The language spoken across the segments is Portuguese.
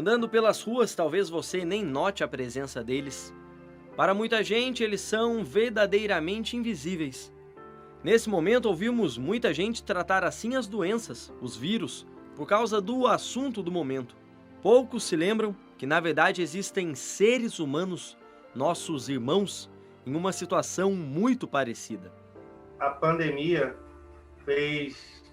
Andando pelas ruas, talvez você nem note a presença deles. Para muita gente, eles são verdadeiramente invisíveis. Nesse momento, ouvimos muita gente tratar assim as doenças, os vírus, por causa do assunto do momento. Poucos se lembram que, na verdade, existem seres humanos, nossos irmãos, em uma situação muito parecida. A pandemia fez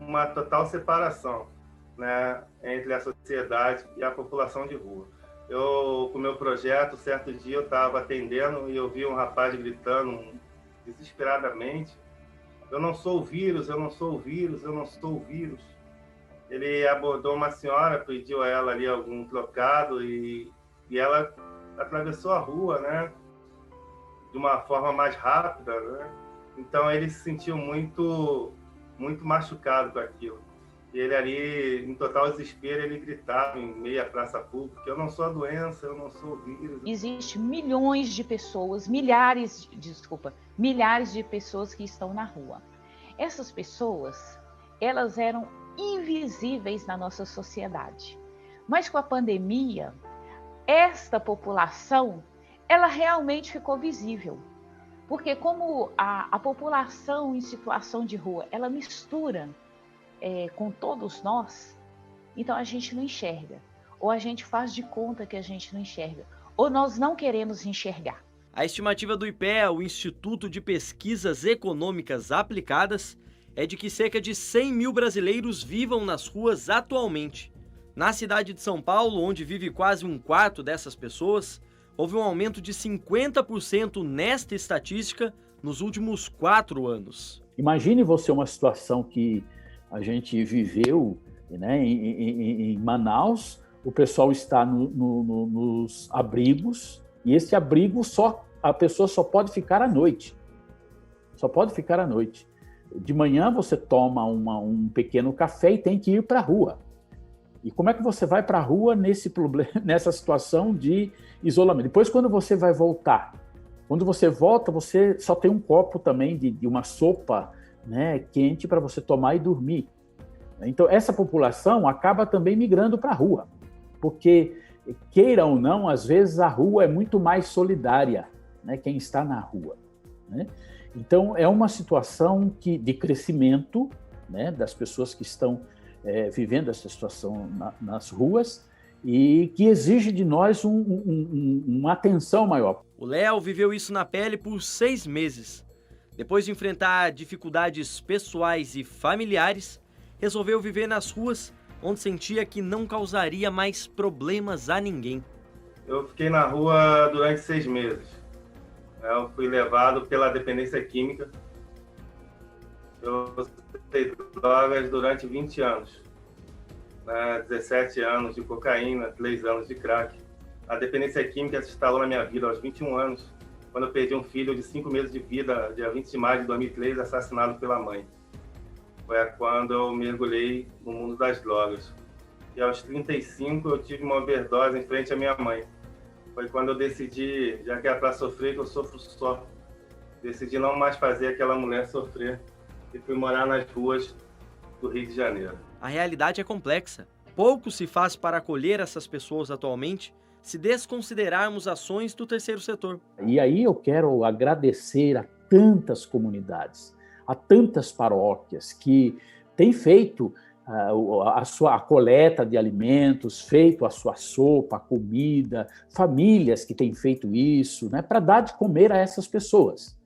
uma total separação, né, entre a sociedade e a população de rua. Eu, com o meu projeto, certo dia eu estava atendendo e eu vi um rapaz gritando desesperadamente: eu não sou o vírus, eu não sou o vírus, eu não sou o vírus. Ele abordou uma senhora, pediu a ela ali algum trocado e ela atravessou a rua, né, de uma forma mais rápida, né? Então ele se sentiu muito machucado com aquilo. E ele ali, em total desespero, ele gritava em meio à praça pública: eu não sou a doença, eu não sou o vírus. Existem milhões de pessoas, milhares de pessoas que estão na rua. Essas pessoas, elas eram invisíveis na nossa sociedade. Mas com a pandemia, esta população, ela realmente ficou visível. Porque como a população em situação de rua, ela mistura com todos nós, então a gente não enxerga. Ou a gente faz de conta que a gente não enxerga. Ou nós não queremos enxergar. A estimativa do IPEA, o Instituto de Pesquisas Econômicas Aplicadas, é de que cerca de 100 mil brasileiros vivam nas ruas atualmente. Na cidade de São Paulo, onde vive quase um quarto dessas pessoas, houve um aumento de 50% nesta estatística nos últimos 4 anos. Imagine você uma situação que a gente viveu, né, em Manaus. O pessoal está nos abrigos, e esse abrigo a pessoa só pode ficar à noite. Só pode ficar à noite. De manhã você toma um pequeno café e tem que ir para a rua. E como é que você vai para a rua nessa situação de isolamento? Depois, quando você vai voltar, quando você volta, você só tem um copo também de uma sopa, né, quente para você tomar e dormir. Então, essa população acaba também migrando para a rua, porque, queira ou não, às vezes a rua é muito mais solidária, né, quem está na rua, né? Então, é uma situação de crescimento, né, das pessoas que estão vivendo essa situação nas ruas e que exige de nós uma atenção maior. O Léo viveu isso na pele por 6 meses. Depois de enfrentar dificuldades pessoais e familiares, resolveu viver nas ruas, onde sentia que não causaria mais problemas a ninguém. Eu fiquei na rua durante 6 meses. Eu fui levado pela dependência química. Eu usei drogas durante 20 anos. 17 anos de cocaína, 3 anos de crack. A dependência química se instalou na minha vida aos 21 anos, quando eu perdi um filho de 5 meses de vida, dia 20 de maio de 2003, assassinado pela mãe. Foi quando eu mergulhei no mundo das drogas. E aos 35 eu tive uma overdose em frente à minha mãe. Foi quando eu decidi, já que é para sofrer, que eu sofro só. Decidi não mais fazer aquela mulher sofrer e fui morar nas ruas do Rio de Janeiro. A realidade é complexa. Pouco se faz para acolher essas pessoas atualmente, se desconsiderarmos ações do terceiro setor. E aí eu quero agradecer a tantas comunidades, a tantas paróquias que têm feito a coleta de alimentos, feito a sua sopa, a comida, famílias que têm feito isso, né, para dar de comer a essas pessoas,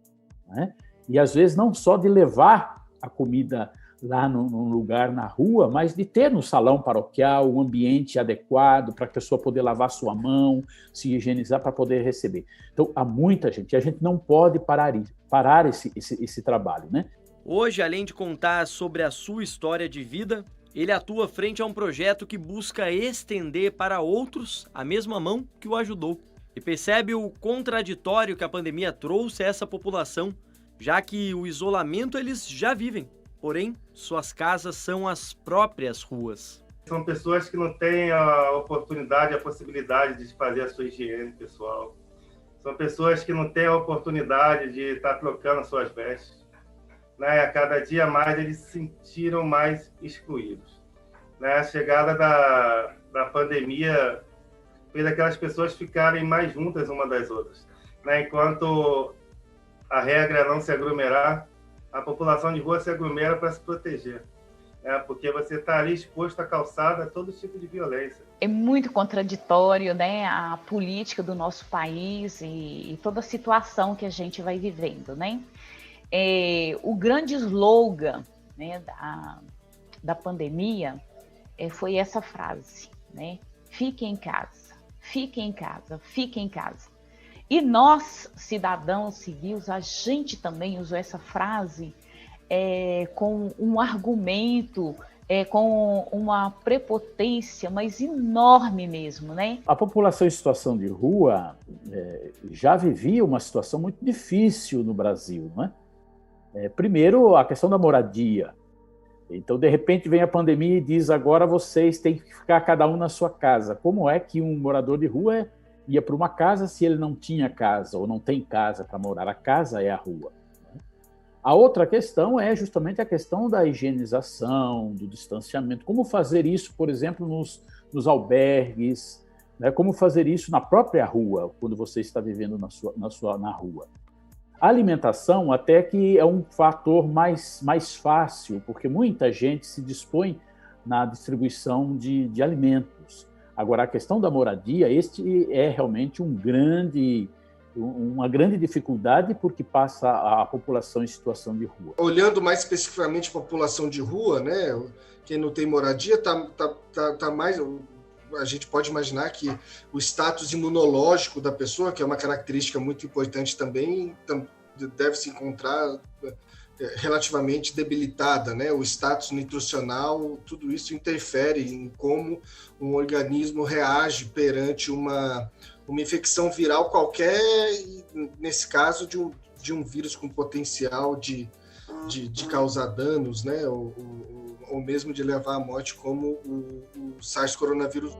né? E às vezes não só de levar a comida lá num lugar na rua, mas de ter no salão paroquial um ambiente adequado para a pessoa poder lavar sua mão, se higienizar para poder receber. Então, há muita gente, e a gente não pode parar esse trabalho, né? Hoje, além de contar sobre a sua história de vida, ele atua frente a um projeto que busca estender para outros a mesma mão que o ajudou. E percebe o contraditório que a pandemia trouxe a essa população, já que o isolamento eles já vivem. Porém, suas casas são as próprias ruas. São pessoas que não têm a oportunidade, a possibilidade de fazer a sua higiene pessoal. São pessoas que não têm a oportunidade de estar trocando suas vestes. Né? A cada dia mais eles se sentiram mais excluídos. Né? A chegada da pandemia fez aquelas pessoas ficarem mais juntas uma das outras, né? Enquanto a regra é não se aglomerar, a população de rua se aglomera para se proteger, né? Porque você está ali exposto à calçada a todo tipo de violência. É muito contraditório, né, a política do nosso país e toda a situação que a gente vai vivendo, né? O grande slogan, né, da pandemia foi essa frase, né? Fique em casa, fique em casa, fique em casa. E nós, cidadãos civis, a gente também usou essa frase com um argumento, com uma prepotência, mas enorme mesmo, né? A população em situação de rua já vivia uma situação muito difícil no Brasil, não é? Primeiro, a questão da moradia. Então, de repente, vem a pandemia e diz, agora vocês têm que ficar cada um na sua casa. Como é que um morador de rua ia para uma casa se ele não tinha casa ou não tem casa para morar? A casa é a rua. A outra questão é justamente a questão da higienização, do distanciamento. Como fazer isso, por exemplo, nos albergues, né? Como fazer isso na própria rua, quando você está vivendo na rua. A alimentação até que é um fator mais fácil, porque muita gente se dispõe na distribuição de alimentos. Agora, a questão da moradia, este é realmente uma grande dificuldade porque passa a população em situação de rua. Olhando mais especificamente a população de rua, né, quem não tem moradia tá mais... A gente pode imaginar que o status imunológico da pessoa, que é uma característica muito importante também, deve se encontrar relativamente debilitada, né? O status nutricional, tudo isso interfere em como um organismo reage perante uma infecção viral qualquer, nesse caso de um vírus com potencial de causar danos, né? Ou mesmo de levar à morte, como o SARS coronavírus.